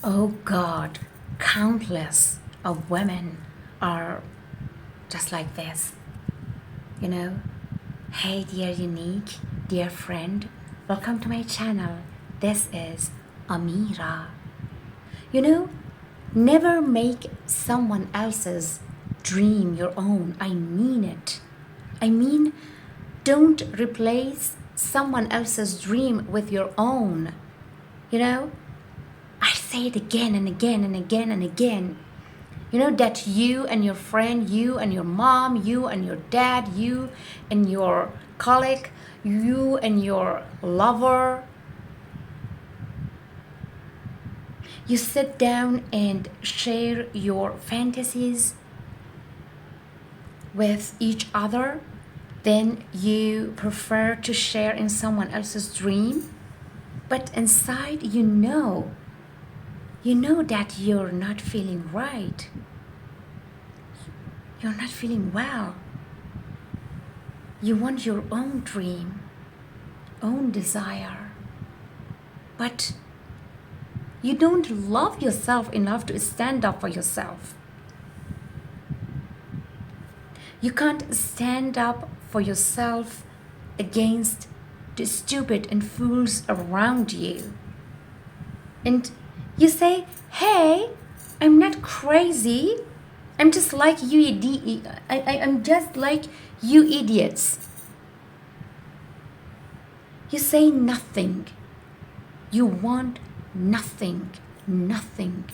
Oh God, countless of women are just like this, you know. Hey dear unique, dear friend, welcome to my channel. This is Amira. You know, never make someone else's dream your own. I mean it. I mean, don't replace someone else's dream with your own. You know, I say it again and again and again and again. You know that you and your friend, you and your mom, you and your dad, you and your colleague, you and your lover, you sit down and share your fantasies with each other, then you prefer to share in someone else's dream. But inside you know that you're not feeling right. You're not feeling well. You want your own dream, own desire. But you don't love yourself enough to stand up for yourself. You can't stand up for yourself against the stupid and fools around you. And you say, hey, I'm not crazy. I'm just like you, I'm just like you idiots. You say nothing. You want nothing, nothing.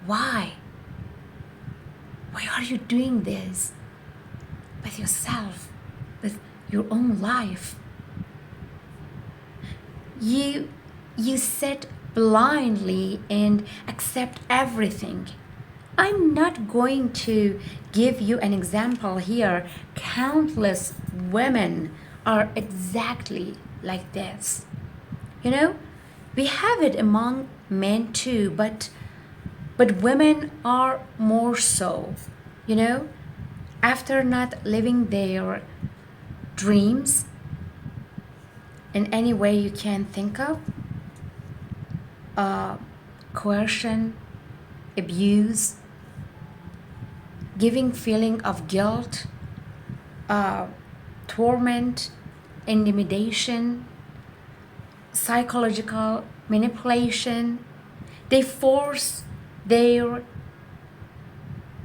Why? Why are you doing this with yourself, with your own life? You sit blindly and accept everything. I'm not going to give you an example here. Countless women are exactly like this. You know, we have it among men too, but women are more so. You know, after not living their dreams in any way you can think of, coercion, abuse, giving feeling of guilt, torment, intimidation, psychological manipulation. They force their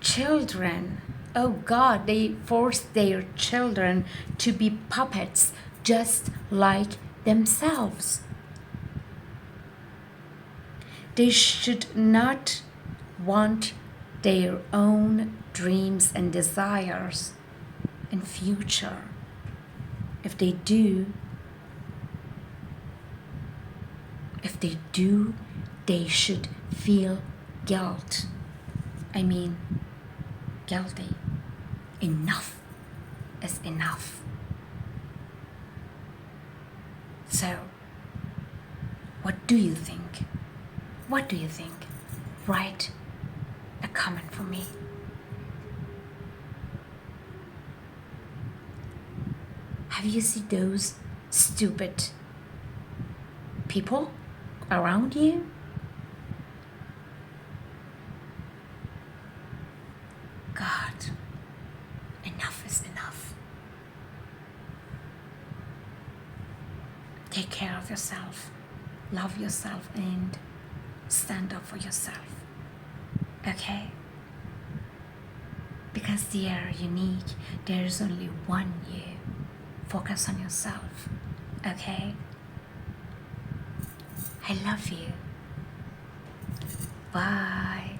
children, oh God, they force their children to be puppets just like themselves. They should not want their own dreams and desires and future. If they do, they should feel guilt. I mean, guilty. Enough is enough. So, what do you think? What do you think? Write a comment for me. Have you seen those stupid people around you? God, enough is enough. Take care of yourself, love yourself, and stand up for yourself. Okay? Because they are unique. There is only one you. Focus on yourself. Okay? I love you. Bye.